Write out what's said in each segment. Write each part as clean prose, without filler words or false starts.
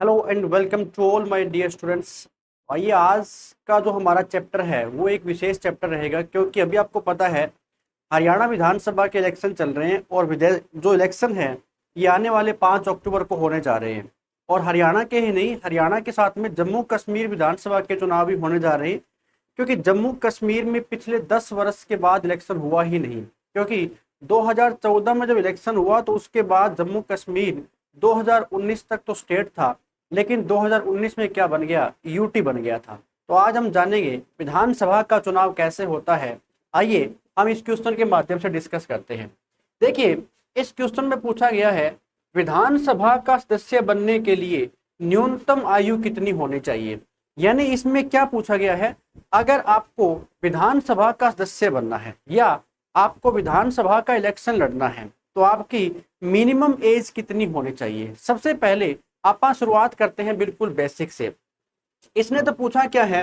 Hello and welcome to all my dear students. आइए आज का जो हमारा चैप्टर है वो एक विशेष चैप्टर रहेगा, क्योंकि अभी आपको पता है हरियाणा विधानसभा के इलेक्शन चल रहे हैं और जो इलेक्शन है ये आने वाले 5 अक्टूबर को होने जा रहे हैं। और हरियाणा के ही नहीं, हरियाणा के साथ में जम्मू कश्मीर विधानसभा के चुनाव भी होने जा रहे हैं, क्योंकि जम्मू कश्मीर में पिछले 10 वर्ष के बाद इलेक्शन हुआ ही नहीं। क्योंकि 2014 में जब इलेक्शन हुआ तो उसके बाद जम्मू कश्मीर 2019 तक तो स्टेट था, लेकिन 2019 में क्या बन गया, यूटी बन गया था। तो आज हम जानेंगे विधानसभा का चुनाव कैसे होता है। आइए हम इस क्वेश्चन के माध्यम से डिस्कस करते हैं। देखिए, इस क्वेश्चन में पूछा गया है विधानसभा का सदस्य बनने के लिए न्यूनतम आयु कितनी होनी चाहिए। यानी इसमें क्या पूछा गया है, अगर आपको विधानसभा का सदस्य बनना है या आपको विधानसभा का इलेक्शन लड़ना है तो आपकी मिनिमम एज कितनी होनी चाहिए। सबसे पहले आप शुरुआत करते हैं बिल्कुल बेसिक से। इसने तो पूछा क्या है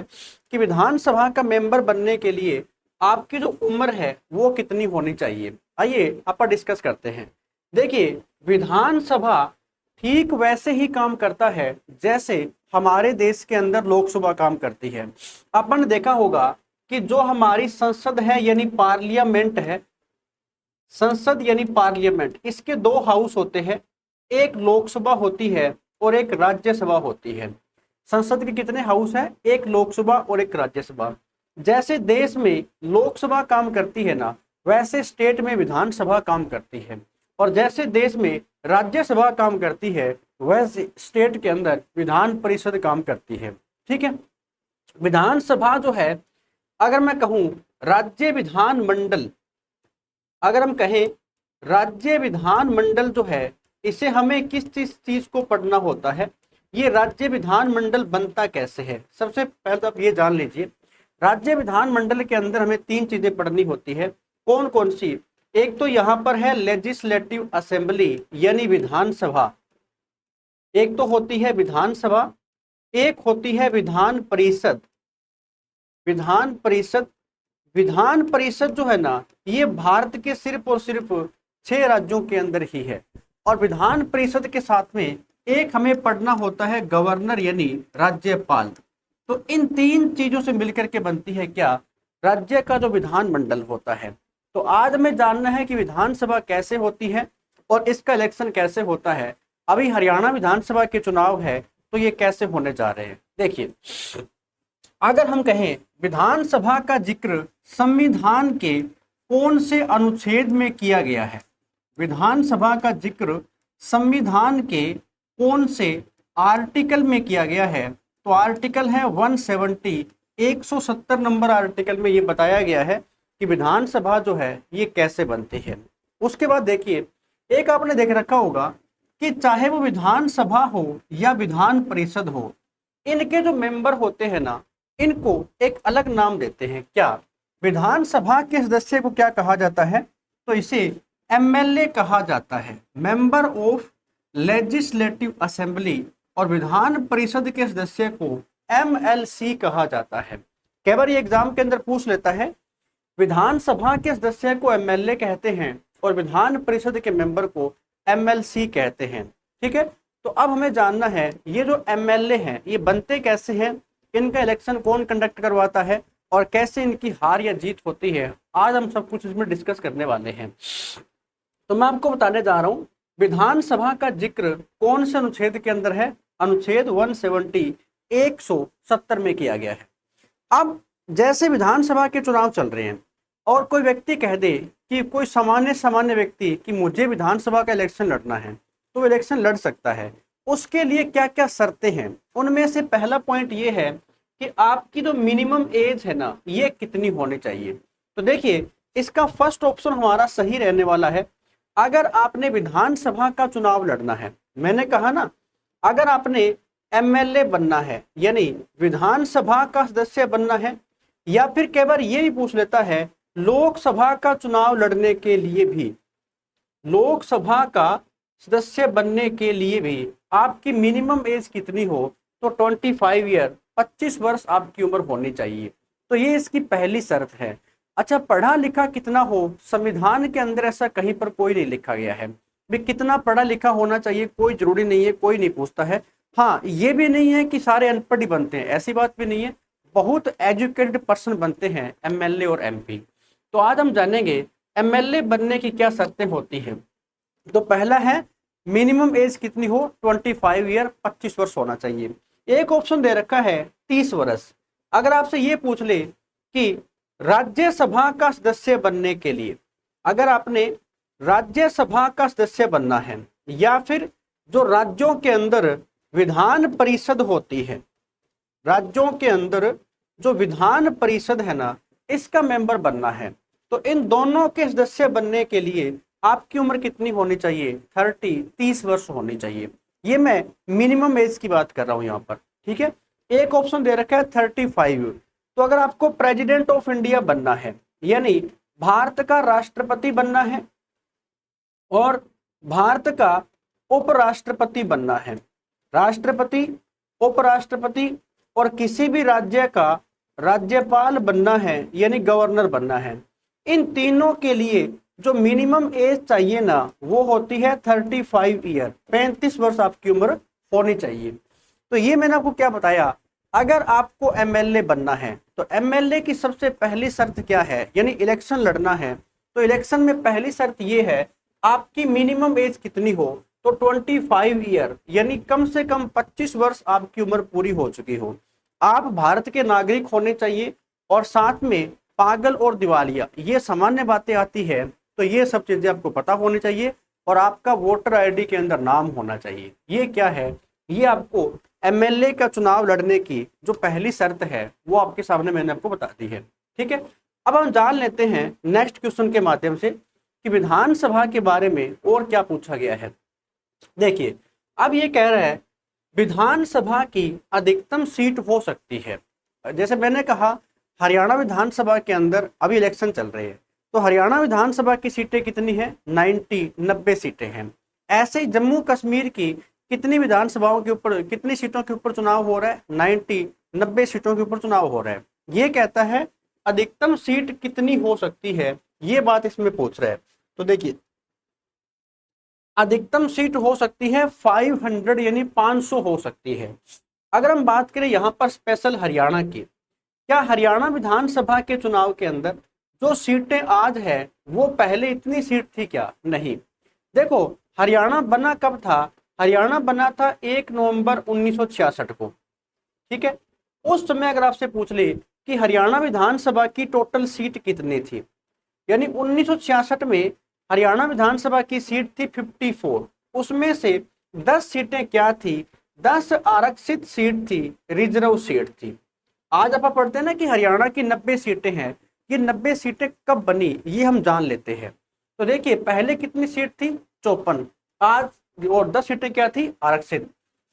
कि विधानसभा का मेंबर बनने के लिए आपकी जो उम्र है वो कितनी होनी चाहिए। आइए आप डिस्कस करते हैं। देखिए, विधानसभा ठीक वैसे ही काम करता है जैसे हमारे देश के अंदर लोकसभा काम करती है। अपन ने देखा होगा कि जो हमारी संसद है यानी पार्लियामेंट है, संसद यानी पार्लियामेंट, इसके दो हाउस होते हैं, एक लोकसभा होती है और एक राज्यसभा होती है। संसद के कितने हाउस हैं, एक लोकसभा और एक राज्यसभा। जैसे देश में लोकसभा काम करती है ना, वैसे स्टेट में विधानसभा काम करती है, और जैसे देश में राज्यसभा काम करती है वैसे स्टेट के अंदर विधान परिषद काम करती है। ठीक है। विधानसभा जो है, अगर मैं कहूं राज्य विधान मंडल, अगर हम कहें राज्य विधान मंडल जो है, इसे हमें किस चीज को पढ़ना होता है, ये राज्य विधान मंडल बनता कैसे है। सबसे पहले तो आप ये जान लीजिए, राज्य विधान मंडल के अंदर हमें तीन चीजें पढ़नी होती है। कौन कौन सी? एक तो यहां पर है लेजिस्लेटिव असेंबली यानी विधानसभा, एक तो होती है विधानसभा, एक होती है विधान परिषद। विधान परिषद, विधान परिषद जो है ना, ये भारत के सिर्फ और सिर्फ 6 राज्यों के अंदर ही है। और विधान परिषद के साथ में एक हमें पढ़ना होता है गवर्नर यानी राज्यपाल। तो इन तीन चीजों से मिलकर के बनती है क्या, राज्य का जो विधान मंडल होता है। तो आज हमें जानना है कि विधानसभा कैसे होती है और इसका इलेक्शन कैसे होता है। अभी हरियाणा विधानसभा के चुनाव है तो ये कैसे होने जा रहे हैं। देखिए, अगर हम कहें विधानसभा का जिक्र संविधान के कौन से अनुच्छेद में किया गया है, विधानसभा का जिक्र संविधान के कौन से आर्टिकल में किया गया है, तो आर्टिकल है 170, 170 नंबर आर्टिकल में ये बताया गया है कि विधानसभा जो है ये कैसे बनती है। उसके बाद देखिए, एक आपने देख रखा होगा कि चाहे वो विधानसभा हो या विधान परिषद हो, इनके जो मेंबर होते हैं ना, इनको एक अलग नाम देते हैं। क्या? विधानसभा के सदस्य को क्या कहा जाता है, तो इसे एमएलए कहा जाता है, मेंबर ऑफ लेजिस्लेटिव असेंबली। और विधान परिषद के सदस्य को एमएलसी कहा जाता है। कई बार ये एग्जाम के अंदर पूछ लेता है, विधानसभा के सदस्य को एमएलए कहते हैं और विधान परिषद के मेंबर को एमएलसी कहते हैं। ठीक है। तो अब हमें जानना है ये जो एमएलए हैं ये बनते कैसे हैं, इनका इलेक्शन कौन कंडक्ट करवाता है और कैसे इनकी हार या जीत होती है। आज हम सब कुछ इसमें डिस्कस करने वाले हैं। तो मैं आपको बताने जा रहा हूं विधानसभा का जिक्र कौन से अनुच्छेद के अंदर है। अनुच्छेद 170, 170 में किया गया है। अब जैसे विधानसभा के चुनाव चल रहे हैं और कोई व्यक्ति कह दे कि कोई सामान्य व्यक्ति कि मुझे विधानसभा का इलेक्शन लड़ना है, तो वो इलेक्शन लड़ सकता है। उसके लिए क्या क्या शर्तें हैं, उनमें से पहला पॉइंट ये है कि आपकी जो मिनिमम एज है ना, ये कितनी होनी चाहिए। तो देखिए, इसका फर्स्ट ऑप्शन हमारा सही रहने वाला है। अगर आपने विधानसभा का चुनाव लड़ना है, मैंने कहा ना, अगर आपने एमएलए बनना है यानी विधानसभा का सदस्य बनना है, या फिर कई बार ये भी पूछ लेता है लोकसभा का चुनाव लड़ने के लिए भी, लोकसभा का सदस्य बनने के लिए भी आपकी मिनिमम एज कितनी हो, तो 25 ईयर, 25 वर्ष आपकी उम्र होनी चाहिए। तो ये इसकी पहली शर्त है। अच्छा, पढ़ा लिखा कितना हो, संविधान के अंदर ऐसा कहीं पर कोई नहीं लिखा गया है। भी कितना पढ़ा लिखा होना चाहिए कोई जरूरी नहीं है, कोई नहीं पूछता है। हाँ, ये भी नहीं है कि सारे अनपढ़ ही बनते हैं, ऐसी बात भी नहीं है, बहुत एजुकेटेड पर्सन बनते हैं एमएलए और एमपी। तो आज हम जानेंगे एमएलए बनने की क्या शर्तें होती हैं। तो पहला है मिनिमम एज कितनी हो, 25 ईयर, 25 वर्ष होना चाहिए। एक ऑप्शन दे रखा है 30 वर्ष। अगर आपसे ये पूछ ले कि राज्यसभा का सदस्य बनने के लिए, अगर आपने राज्यसभा का सदस्य बनना है या फिर जो राज्यों के अंदर विधान परिषद होती है, राज्यों के अंदर जो विधान परिषद है ना, इसका मेंबर बनना है, तो इन दोनों के सदस्य बनने के लिए आपकी उम्र कितनी होनी चाहिए, 30 वर्ष होनी चाहिए। ये मैं मिनिमम एज की बात कर रहा हूं यहाँ पर, ठीक है। एक ऑप्शन दे रखा है 35। तो अगर आपको प्रेसिडेंट ऑफ इंडिया बनना है, यानी भारत का राष्ट्रपति बनना है और भारत का उपराष्ट्रपति बनना है, राष्ट्रपति, उपराष्ट्रपति और किसी भी राज्य का राज्यपाल बनना है यानी गवर्नर बनना है, इन तीनों के लिए जो मिनिमम एज चाहिए ना, वो होती है 35 ईयर, 35 वर्ष आपकी उम्र होनी चाहिए। तो ये मैंने आपको क्या बताया, अगर आपको एमएलए बनना है तो एमएलए की सबसे पहली शर्त क्या है, यानी इलेक्शन लड़ना है, तो इलेक्शन में पहली शर्त ये है आपकी मिनिमम एज कितनी हो, तो 25 ईयर, यानी कम से कम 25 वर्ष आपकी उम्र पूरी हो चुकी हो। आप भारत के नागरिक होने चाहिए और साथ में पागल और दिवालिया, ये सामान्य बातें आती है, तो ये सब चीजें आपको पता होनी चाहिए और आपका वोटर आईडी के अंदर नाम होना चाहिए। ये क्या है, ये आपको एमएलए का चुनाव लड़ने की जो पहली शर्त है वो आपके सामने मैंने आपको बता दी है, ठीक है। अब हम जान लेते हैं नेक्स्ट क्वेश्चन के माध्यम से कि विधानसभा के बारे में और क्या पूछा गया है। देखिए, अब ये कह रहा है विधानसभा की अधिकतम सीट हो सकती है। जैसे मैंने कहा हरियाणा विधानसभा के अंदर अभी इलेक्शन चल रहे हैं, तो हरियाणा विधानसभा की सीटें कितनी हैं, 90 सीटें हैं। ऐसे ही जम्मू कश्मीर की कितनी विधानसभाओं के ऊपर, कितनी सीटों के ऊपर चुनाव हो रहा है, 90 सीटों के ऊपर चुनाव हो रहा है। ये कहता है अधिकतम सीट कितनी हो सकती है, ये बात इसमें पूछ रहा है। तो देखिए, अधिकतम सीट हो सकती है 500 यानी 500 हो सकती है। अगर हम बात करें यहाँ पर स्पेशल हरियाणा की, क्या हरियाणा विधानसभा के चुनाव के अंदर जो सीटें आज है वो पहले इतनी सीट थी क्या, नहीं। देखो, हरियाणा बना कब था, हरियाणा बना था 1 नवंबर 1966 को, ठीक है। उस समय अगर आपसे पूछ ले कि हरियाणा विधानसभा की टोटल सीट कितनी थी, यानी 1966 में हरियाणा विधानसभा की सीट थी 54, उसमें से 10 सीटें क्या थी, 10 आरक्षित सीट थी, रिजर्व सीट थी। आज आप पढ़ते हैं ना कि हरियाणा की 90 सीटें हैं, ये 90 सीटें कब बनी ये हम जान लेते हैं। तो देखिए, पहले कितनी सीट थी, 54, आज और 10 सीटें क्या थी, आरक्षित।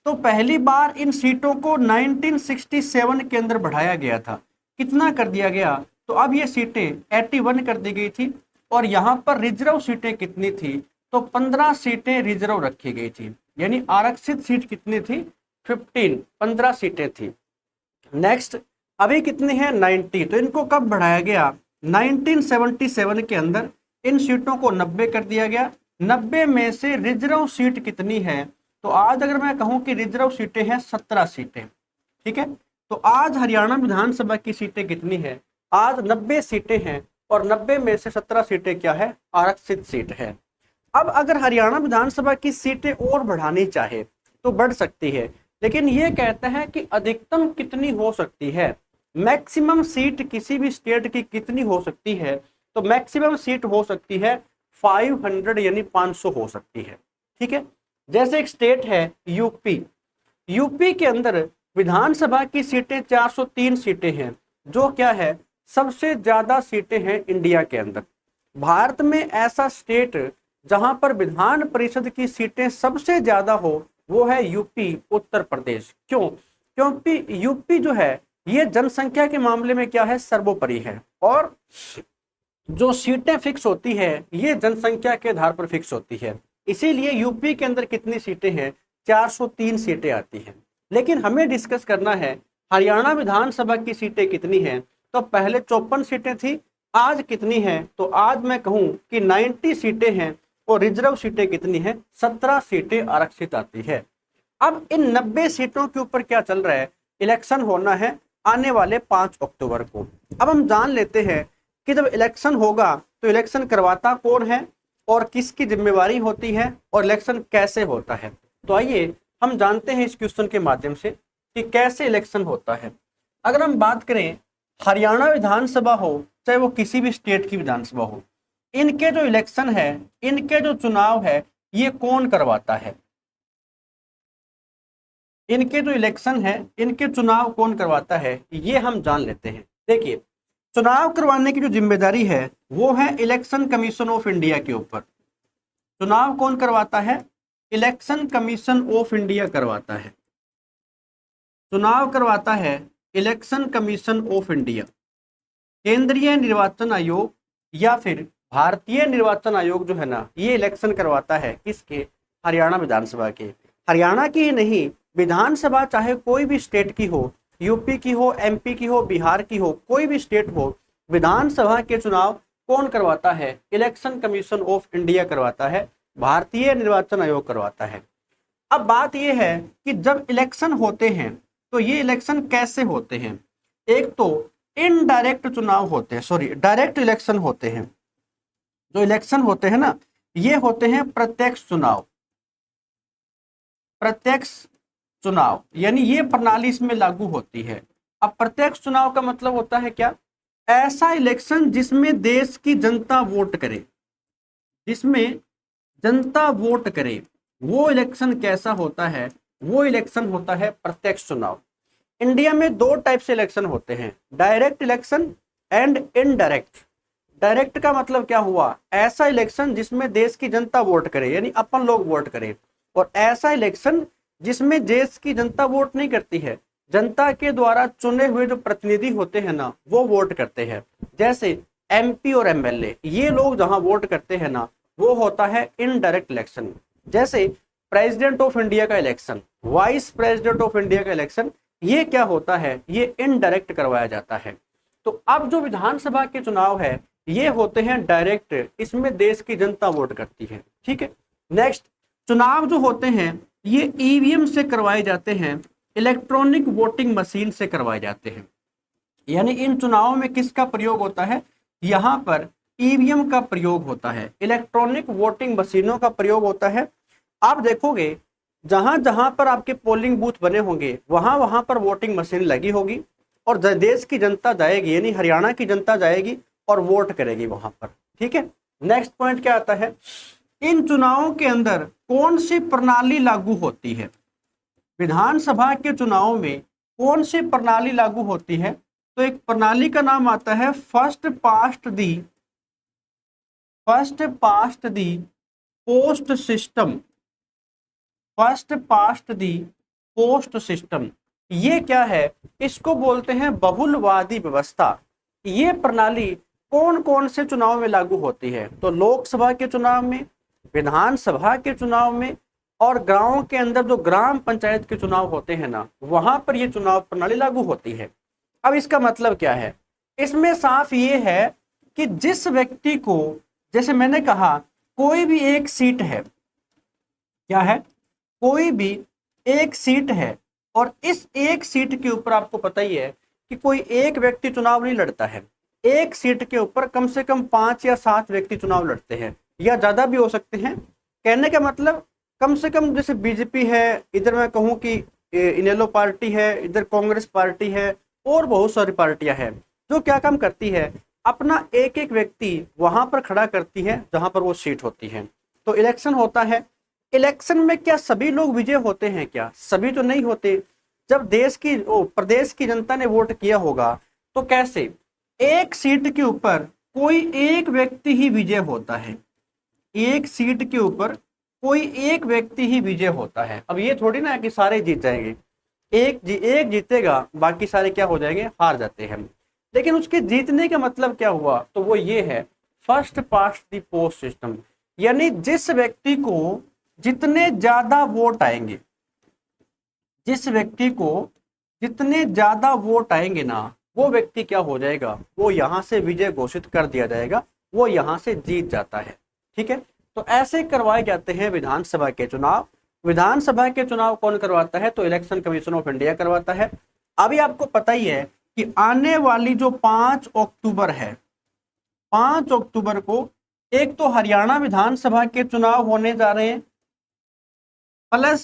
तो पहली बार इन सीटों को 1967 के अंदर बढ़ाया गया था, कितना कर दिया गया, तो अब ये सीटें 81 कर दी गई थी। और यहाँ पर रिजर्व सीटें कितनी थी, तो 15 सीटें रिजर्व रखी गई थी, यानी आरक्षित सीट कितनी थी, 15 सीटें थी। नेक्स्ट, अभी कितनी है, 90, तो इनको कब बढ़ाया गया, 1977 के अंदर इन सीटों को 90 कर दिया गया। 90 में से रिजर्व सीट कितनी है, तो आज अगर मैं कहूं कि रिजर्व सीटें हैं 17 सीटें, ठीक है। तो आज हरियाणा विधानसभा की सीटें कितनी है, आज 90 सीटें हैं और 90 में से 17 सीटें क्या है, आरक्षित सीट है। अब अगर हरियाणा विधानसभा की सीटें और बढ़ानी चाहे तो बढ़ सकती है, लेकिन ये कहता है कि अधिकतम कितनी हो सकती है, मैक्सिमम सीट किसी भी स्टेट की कितनी हो सकती है, तो मैक्सिमम सीट हो सकती है 500 यानी 500 हो सकती है, ठीक है। जैसे एक स्टेट है यूपी, यूपी के अंदर विधानसभा की सीटें 403 सीटें हैं, जो क्या है, सबसे ज्यादा सीटें हैं इंडिया के अंदर। भारत में ऐसा स्टेट जहां पर विधान परिषद की सीटें सबसे ज्यादा हो वो है यूपी, उत्तर प्रदेश। क्यों, क्योंकि यूपी जो है ये जनसंख्या के मामले में क्या है, सर्वोपरि है, और जो सीटें फिक्स होती है ये जनसंख्या के आधार पर फिक्स होती है। इसीलिए यूपी के अंदर कितनी सीटें हैं, 403 सीटें आती हैं। लेकिन हमें डिस्कस करना है हरियाणा विधानसभा की सीटें कितनी हैं, तो पहले 54 सीटें थी, आज कितनी हैं, तो आज मैं कहूं कि 90 सीटें हैं और रिजर्व सीटें कितनी हैं, 17 सीटें आरक्षित आती है। अब इन 90 सीटों के ऊपर क्या चल रहा है, इलेक्शन होना है आने वाले 5 अक्टूबर को। अब हम जान लेते हैं कि जब इलेक्शन होगा तो इलेक्शन करवाता कौन है और किसकी जिम्मेवारी होती है और इलेक्शन कैसे होता है। तो आइए हम जानते हैं इस क्वेश्चन के माध्यम से कि कैसे इलेक्शन होता है। अगर हम बात करें हरियाणा विधानसभा हो चाहे वो किसी भी स्टेट की विधानसभा हो, इनके जो इलेक्शन है, इनके जो चुनाव है, ये कौन करवाता है। इनके जो इलेक्शन है, इनके चुनाव कौन करवाता है, ये हम जान लेते हैं। देखिए, चुनाव करवाने की जो जिम्मेदारी है वो है इलेक्शन कमीशन ऑफ इंडिया के ऊपर। चुनाव कौन करवाता है, इलेक्शन कमीशन ऑफ इंडिया करवाता है। चुनाव करवाता है इलेक्शन कमीशन ऑफ इंडिया। केंद्रीय निर्वाचन आयोग या फिर भारतीय निर्वाचन आयोग जो है ना, ये इलेक्शन करवाता है किसके, हरियाणा विधानसभा के। हरियाणा की ही नहीं, विधानसभा चाहे कोई भी स्टेट की हो, यूपी की हो, एमपी की हो, बिहार की हो, कोई भी स्टेट हो, विधानसभा के चुनाव कौन करवाता है, इलेक्शन कमीशन ऑफ इंडिया करवाता है, भारतीय निर्वाचन आयोग करवाता है। अब बात यह है कि जब इलेक्शन होते हैं तो ये इलेक्शन कैसे होते हैं। एक तो इनडायरेक्ट चुनाव होते हैं, सॉरी डायरेक्ट इलेक्शन होते हैं। जो इलेक्शन होते हैं ना, ये होते हैं प्रत्यक्ष चुनाव। प्रत्यक्ष चुनाव यानी ये प्रणाली इसमें लागू होती है। अब प्रत्यक्ष चुनाव का मतलब होता है क्या, ऐसा इलेक्शन जिसमें देश की जनता वोट करे, जिसमें जनता वोट करे, वो इलेक्शन कैसा होता है, वो इलेक्शन होता है प्रत्यक्ष चुनाव। इंडिया में दो टाइप से इलेक्शन होते हैं, direct election and indirect. Direct का मतलब क्या हुआ, ऐसा इलेक्शन जिसमें देश की जनता वोट करे यानी अपन लोग वोट करें, और ऐसा इलेक्शन जिसमें देश की जनता वोट नहीं करती है, जनता के द्वारा चुने हुए जो प्रतिनिधि होते हैं ना, वो वोट करते हैं। जैसे एमपी और एमएलए, ये लोग जहां वोट करते हैं ना, वो होता है इनडायरेक्ट इलेक्शन। जैसे प्रेसिडेंट ऑफ इंडिया का election, vice president of India का इलेक्शन, ये क्या होता है, ये इनडायरेक्ट करवाया जाता है। तो अब जो विधानसभा के चुनाव है ये होते हैं डायरेक्ट, इसमें देश की जनता वोट करती है। ठीक है, नेक्स्ट, चुनाव जो होते हैं ये ईवीएम से करवाए जाते हैं, इलेक्ट्रॉनिक वोटिंग मशीन से करवाए जाते हैं। यानी इन चुनावों में किसका प्रयोग होता है, यहाँ पर ईवीएम का प्रयोग होता है, इलेक्ट्रॉनिक वोटिंग मशीनों का प्रयोग होता है। आप देखोगे जहां जहां पर आपके पोलिंग बूथ बने होंगे वहां वहां पर वोटिंग मशीन लगी होगी और देश की जनता जाएगी, यानी हरियाणा की जनता जाएगी और वोट करेगी वहां पर। ठीक है, नेक्स्ट पॉइंट क्या आता है, इन चुनावों के अंदर कौन सी प्रणाली लागू होती है। विधानसभा के चुनाव में कौन सी प्रणाली लागू होती है, तो एक प्रणाली का नाम आता है फर्स्ट पास्ट दी पोस्ट सिस्टम। फर्स्ट पास्ट दी पोस्ट सिस्टम, ये क्या है, इसको बोलते हैं बहुलवादी व्यवस्था। ये प्रणाली कौन कौन से चुनाव में लागू होती है, तो लोकसभा के चुनाव में, विधानसभा के चुनाव में, और गांव के अंदर जो ग्राम पंचायत के चुनाव होते हैं ना, वहां पर ये चुनाव प्रणाली लागू होती है। अब इसका मतलब क्या है, इसमें साफ ये है कि जिस व्यक्ति को, जैसे मैंने कहा कोई भी एक सीट है, क्या है, कोई भी एक सीट है, और इस एक सीट के ऊपर आपको पता ही है कि कोई एक व्यक्ति चुनाव नहीं लड़ता है। एक सीट के ऊपर कम से कम 5 या 7 व्यक्ति चुनाव लड़ते हैं, या ज्यादा भी हो सकते हैं। कहने का मतलब कम से कम, जैसे बीजेपी है, इधर मैं कहूँ कि इनेलो पार्टी है, इधर कांग्रेस पार्टी है, और बहुत सारी पार्टियां हैं जो क्या काम करती है, अपना एक एक व्यक्ति वहां पर खड़ा करती है जहां पर वो सीट होती है। तो इलेक्शन होता है। इलेक्शन में क्या सभी लोग विजय होते हैं, क्या सभी तो नहीं होते। जब देश की प्रदेश की जनता ने वोट किया होगा तो कैसे, एक सीट के ऊपर कोई एक व्यक्ति ही विजय होता है, एक सीट के ऊपर कोई एक व्यक्ति ही विजय होता है। अब ये थोड़ी ना है कि सारे जीत जाएंगे, एक जीतेगा, बाकी सारे क्या हो जाएंगे, हार जाते हैं। लेकिन उसके जीतने का मतलब क्या हुआ, तो वो ये है first past the post system. यानी जिस व्यक्ति को जितने ज्यादा वोट आएंगे, जिस व्यक्ति को जितने ज्यादा वोट आएंगे ना, वो व्यक्ति क्या हो जाएगा, वो यहां से विजय घोषित कर दिया जाएगा, वो यहां से जीत जाता है। ठीक है, तो ऐसे करवाए जाते हैं विधानसभा के चुनाव। विधानसभा के चुनाव कौन करवाता है? तो इलेक्शन कमीशन ऑफ इंडिया करवाता है। अभी आपको पता ही है कि आने वाली जो 5 अक्टूबर है, 5 अक्टूबर को एक तो हरियाणा विधानसभा के चुनाव होने जा रहे हैं, प्लस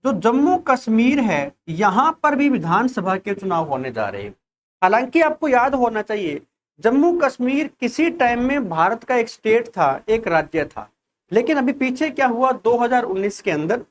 जो जम्मू कश्मीर है यहां पर भी विधानसभा के चुनाव होने जा रहे हैं। हालांकि आपको याद होना चाहिए, जम्मू कश्मीर किसी टाइम में भारत का एक स्टेट था, एक राज्य था, लेकिन अभी पीछे क्या हुआ, 2019 के अंदर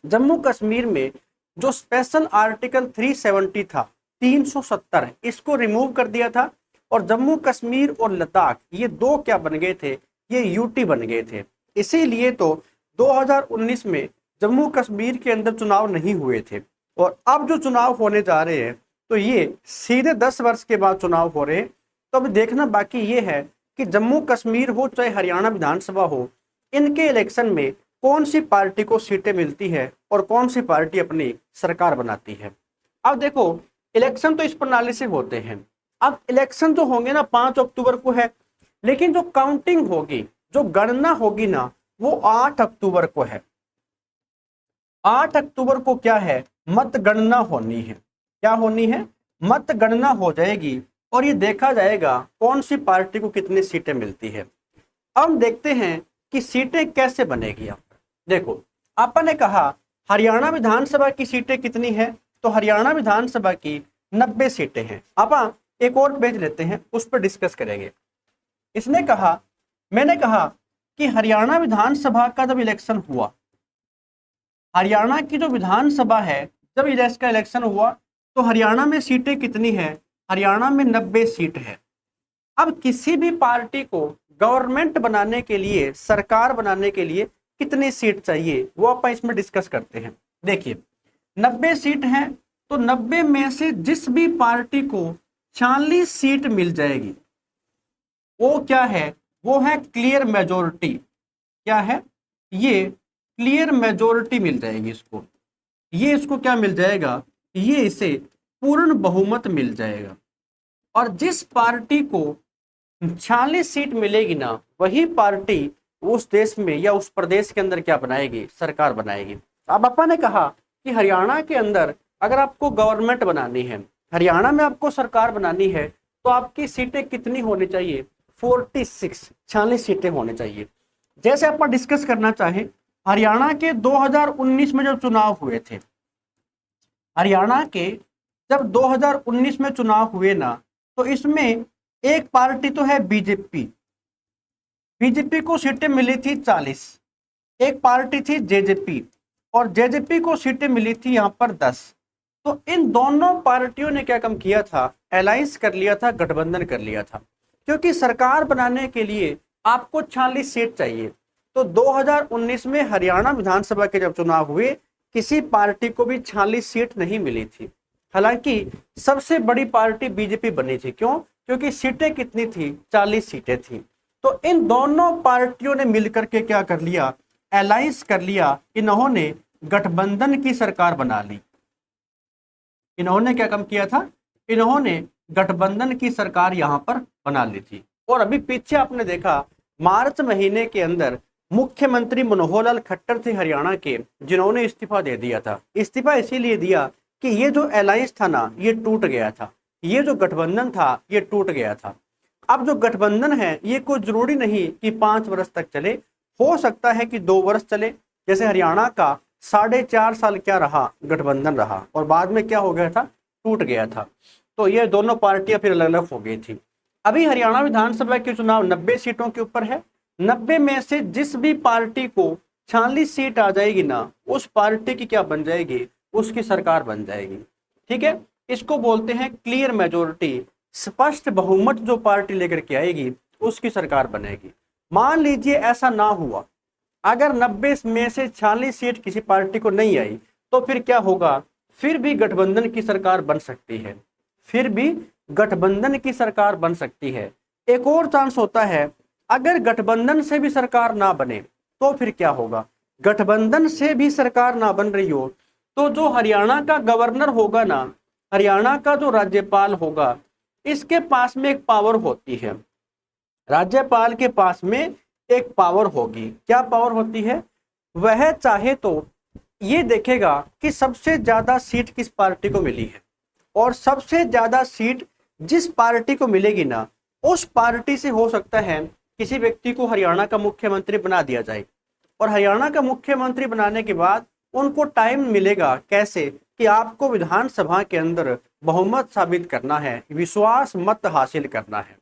जम्मू कश्मीर में जो स्पेशल आर्टिकल 370 था, 370, इसको रिमूव कर दिया था और जम्मू कश्मीर और लद्दाख ये दो क्या बन गए थे, ये यूटी बन गए थे। इसीलिए तो 2019 में जम्मू कश्मीर के अंदर चुनाव नहीं हुए थे, और अब जो चुनाव होने जा रहे हैं तो ये सीधे 10 वर्ष के बाद चुनाव हो रहे हैं। तो अब देखना बाकी ये है कि जम्मू कश्मीर हो चाहे हरियाणा विधानसभा हो, इनके इलेक्शन में कौन सी पार्टी को सीटें मिलती है और कौन सी पार्टी अपनी सरकार बनाती है। अब देखो, इलेक्शन तो इस प्रणाली से होते हैं। अब इलेक्शन जो होंगे ना 5 अक्टूबर को है, लेकिन जो काउंटिंग होगी, जो गणना होगी ना, वो 8 अक्टूबर को है। 8 अक्टूबर को क्या है, मतगणना होनी है। क्या होनी है? मतगणना हो जाएगी और ये देखा जाएगा कौन सी पार्टी को कितनी सीटें मिलती है। अब देखते हैं कि सीटें कैसे बनेगी। आप देखो, आपने ने कहा हरियाणा विधानसभा की सीटें कितनी है, तो हरियाणा विधानसभा की 90 सीटें हैं। आप एक और पेज लेते हैं, उस पर डिस्कस करेंगे। इसने कहा, मैंने कहा कि हरियाणा विधानसभा का जब इलेक्शन हुआ, हरियाणा की जो विधानसभा है, जब इसका इलेक्शन हुआ तो हरियाणा में सीटें कितनी है? हरियाणा में 90 सीट है। अब किसी भी पार्टी को गवर्नमेंट बनाने के लिए, सरकार बनाने के लिए कितनी सीट चाहिए, वो आप इसमें डिस्कस करते हैं। देखिए, 90 सीट हैं, तो 90 में से जिस भी पार्टी को 40 सीट मिल जाएगी, वो क्या है, वो है क्लियर मेजोरिटी। क्या है ये? क्लियर मेजोरिटी मिल जाएगी इसको। ये इसको क्या मिल जाएगा, ये इसे पूर्ण बहुमत मिल जाएगा। और जिस पार्टी को 40 सीट मिलेगी ना, वही पार्टी उस देश में या उस प्रदेश के अंदर क्या बनाएगी, सरकार बनाएगी। अब अपन ने कहा कि हरियाणा के अंदर अगर आपको गवर्नमेंट बनानी है, हरियाणा में आपको सरकार बनानी है, तो आपकी सीटें कितनी होनी चाहिए? 46, 40 सीटें होनी चाहिए। जैसे अपन डिस्कस करना चाहें, हरियाणा के 2019 में जब चुनाव हुए थे, हरियाणा के जब 2019 में चुनाव हुए ना, तो इसमें एक पार्टी तो है बीजेपी, बीजेपी को सीटें मिली थी 40। एक पार्टी थी जेजेपी, और जेजेपी को सीटें मिली थी यहाँ पर 10। तो इन दोनों पार्टियों ने क्या काम किया था, अलायंस कर लिया था, गठबंधन कर लिया था, क्योंकि सरकार बनाने के लिए आपको 40 सीट चाहिए। तो 2019 में हरियाणा विधानसभा के जब चुनाव हुए, किसी पार्टी को भी 40 सीट नहीं मिली थी। हालांकि सबसे बड़ी पार्टी बीजेपी बनी थी। क्यों? क्योंकि सीटें कितनी थी, 40 सीटें थी। तो इन दोनों पार्टियों ने मिलकर के क्या कर लिया, अलायंस कर लिया, इन्होंने गठबंधन की सरकार बना ली। इन्होंने क्या काम किया था, इन्होंने गठबंधन की सरकार यहां पर बना ली थी। और अभी पीछे आपने देखा, मार्च महीने के अंदर मुख्यमंत्री मनोहर लाल खट्टर थे हरियाणा के, जिन्होंने इस्तीफा दे दिया था। इस्तीफा इसीलिए दिया कि ये जो अलायंस था ना, ये टूट गया था, ये जो गठबंधन था ये टूट गया था। अब जो गठबंधन है ये कोई जरूरी नहीं कि 5 वर्ष तक चले, हो सकता है कि 2 वर्ष चले। जैसे हरियाणा का 4.5 साल क्या रहा, गठबंधन रहा, और बाद में क्या हो गया था, टूट गया था। तो ये दोनों पार्टियां फिर अलग अलग हो गई थी। अभी हरियाणा विधानसभा के चुनाव 90 सीटों के ऊपर है। 90 में से जिस भी पार्टी को 40 सीट आ जाएगी ना, उस पार्टी की क्या बन जाएगी, उसकी सरकार बन जाएगी। ठीक है, इसको बोलते हैं क्लियर मेजोरिटी। स्पष्ट बहुमत जो पार्टी लेकर के आएगी उसकी सरकार बनेगी। मान लीजिए ऐसा ना हुआ, अगर 90 में से 40 सीट किसी पार्टी को नहीं आई, तो फिर क्या होगा, फिर भी गठबंधन की सरकार बन सकती है, फिर भी गठबंधन की सरकार बन सकती है। एक और चांस होता है, अगर गठबंधन से भी सरकार ना बने तो फिर क्या होगा, गठबंधन से भी सरकार ना बन रही हो तो जो हरियाणा का गवर्नर होगा ना, हरियाणा का जो राज्यपाल होगा, इसके पास में एक पावर होती है। राज्यपाल के पास में एक पावर होगी। क्या पावर होती है? वह चाहे तो ये देखेगा कि सबसे ज्यादा सीट किस पार्टी को मिली है, और सबसे ज्यादा सीट जिस पार्टी को मिलेगी ना, उस पार्टी से हो सकता है किसी व्यक्ति को हरियाणा का मुख्यमंत्री बना दिया जाए। और हरियाणा का मुख्यमंत्री बनाने के बाद उनको टाइम मिलेगा कैसे, कि आपको विधानसभा के अंदर बहुमत साबित करना है, विश्वास मत हासिल करना है।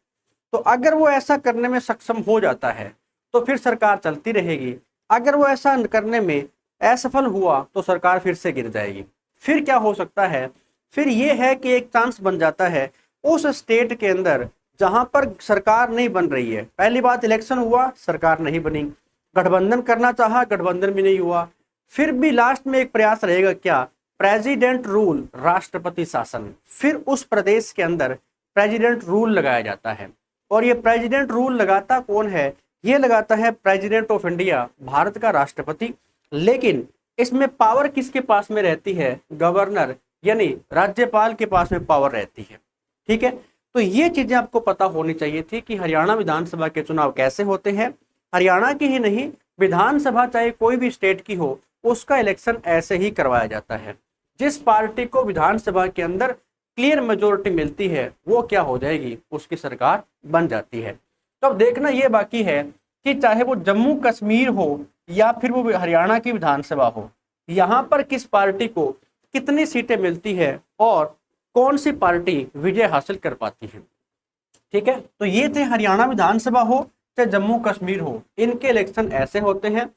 तो अगर वो ऐसा करने में सक्षम हो जाता है तो फिर सरकार चलती रहेगी। अगर वो ऐसा करने में असफल हुआ तो सरकार फिर से गिर जाएगी। फिर क्या हो सकता है, फिर ये है कि एक चांस बन जाता है उस स्टेट के अंदर जहां पर सरकार नहीं बन रही है। पहली बात, इलेक्शन हुआ, सरकार नहीं बनी, गठबंधन करना चाहा, गठबंधन भी नहीं हुआ, फिर भी लास्ट में एक प्रयास रहेगा क्या, प्रेसिडेंट रूल, राष्ट्रपति शासन। फिर उस प्रदेश के अंदर प्रेसिडेंट रूल लगाया जाता है। और ये प्रेसिडेंट रूल लगाता कौन है, ये लगाता है प्रेसिडेंट ऑफ इंडिया, भारत का राष्ट्रपति। लेकिन इसमें पावर किसके पास में रहती है, गवर्नर यानी राज्यपाल के पास में पावर रहती है। ठीक है, तो ये चीजें आपको पता होनी चाहिए थी कि हरियाणा विधानसभा के चुनाव कैसे होते हैं। हरियाणा की ही नहीं, विधानसभा चाहे कोई भी स्टेट की हो, उसका इलेक्शन ऐसे ही करवाया जाता है। जिस पार्टी को विधानसभा के अंदर क्लियर मेजोरिटी मिलती है वो क्या हो जाएगी, उसकी सरकार बन जाती है। तो अब देखना ये बाकी है कि चाहे वो जम्मू कश्मीर हो या फिर वो हरियाणा की विधानसभा हो, यहाँ पर किस पार्टी को कितनी सीटें मिलती है और कौन सी पार्टी विजय हासिल कर पाती है। ठीक है, तो ये थे हरियाणा विधानसभा हो चाहे जम्मू कश्मीर हो, इनके इलेक्शन ऐसे होते हैं।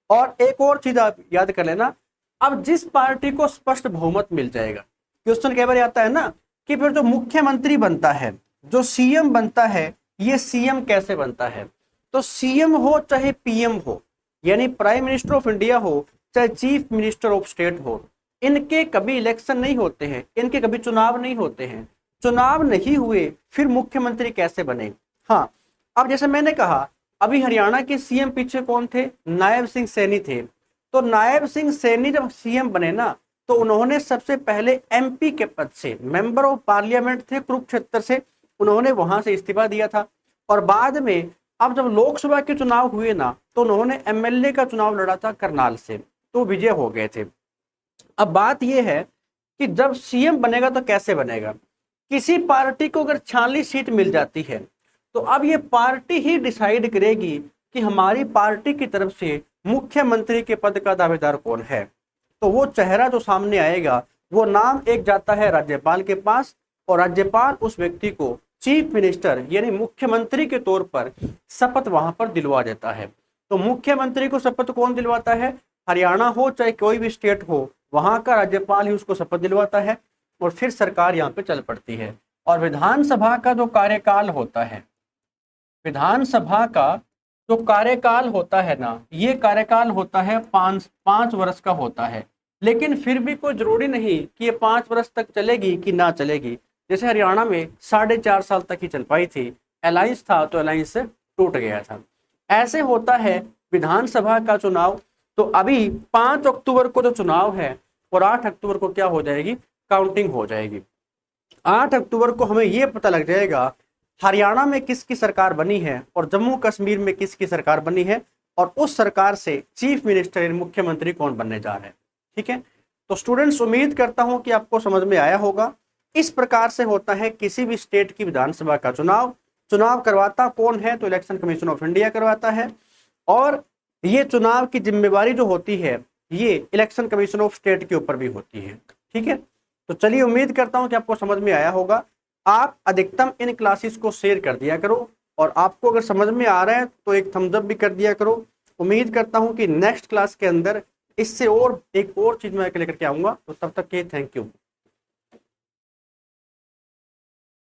और एक और चीज आप याद कर लेना, अब जिस पार्टी को स्पष्ट बहुमत मिल जाएगा, क्वेश्चन कई बार आता है ना कि फिर जो मुख्यमंत्री बनता है, जो सीएम बनता है, ये सीएम कैसे बनता है। तो सीएम हो चाहे पीएम हो, यानी प्राइम मिनिस्टर ऑफ इंडिया हो चाहे चीफ मिनिस्टर ऑफ स्टेट हो, इनके कभी इलेक्शन नहीं होते हैं, इनके कभी चुनाव नहीं होते हैं। चुनाव नहीं हुए फिर मुख्यमंत्री कैसे बने। हाँ, अब जैसे मैंने कहा अभी हरियाणा के सीएम पीछे कौन थे, नायब सिंह सैनी थे। तो नायब सिंह सैनी जब सीएम बने ना, तो उन्होंने सबसे पहले एमपी के पद से, मेंबर ऑफ पार्लियामेंट थे कुरुक्षेत्र से, उन्होंने वहां से इस्तीफा दिया था। और बाद में अब जब लोकसभा के चुनाव हुए ना, तो उन्होंने एमएलए का चुनाव लड़ा था करनाल से, तो विजय हो गए थे। अब बात यह है कि जब सीएम बनेगा तो कैसे बनेगा। किसी पार्टी को अगर 46 सीट मिल जाती है तो अब ये पार्टी ही डिसाइड करेगी कि हमारी पार्टी की तरफ से मुख्यमंत्री के पद का दावेदार कौन है। तो वो चेहरा जो सामने आएगा, वो नाम एक जाता है राज्यपाल के पास, और राज्यपाल उस व्यक्ति को चीफ मिनिस्टर यानी मुख्यमंत्री के तौर पर शपथ वहां पर दिलवा देता है। तो मुख्यमंत्री को शपथ कौन दिलवाता है, हरियाणा हो चाहे कोई भी स्टेट हो, वहां का राज्यपाल ही उसको शपथ दिलवाता है, और फिर सरकार यहाँ पे चल पड़ती है। और विधानसभा का जो कार्यकाल होता है, विधानसभा का जो कार्यकाल होता है ना, ये कार्यकाल होता है 5 वर्ष का होता है। लेकिन फिर भी कोई जरूरी नहीं कि ये 5 वर्ष तक चलेगी कि ना चलेगी। जैसे हरियाणा में 4.5 साल तक ही चल पाई थी, अलायंस था तो अलायंस से टूट गया था। ऐसे होता है विधानसभा का चुनाव। तो अभी 5 अक्टूबर को जो चुनाव है और 8 अक्टूबर को क्या हो जाएगी, काउंटिंग हो जाएगी। 8 अक्टूबर को हमें यह पता लग जाएगा हरियाणा में किसकी सरकार बनी है और जम्मू कश्मीर में किसकी सरकार बनी है, और उस सरकार से चीफ मिनिस्टर यानी मुख्यमंत्री कौन बनने जा रहे हैं। ठीक है, तो स्टूडेंट्स उम्मीद करता हूं कि आपको समझ में आया होगा। इस प्रकार से होता है किसी भी स्टेट की विधानसभा का चुनाव। चुनाव करवाता कौन है, तो इलेक्शन कमीशन ऑफ इंडिया करवाता है, और ये चुनाव की जिम्मेवारी जो होती है ये इलेक्शन कमीशन ऑफ स्टेट के ऊपर भी होती है। ठीक है, तो चलिए उम्मीद करता हूं कि आपको समझ में आया होगा। आप अधिकतम इन क्लासेस को शेयर कर दिया करो, और आपको अगर समझ में आ रहा है तो एक थम्स अप भी कर दिया करो। उम्मीद करता हूं कि नेक्स्ट क्लास के अंदर इससे और एक और चीज मैं लेकर के आऊंगा। तो तब तक के थैंक यू।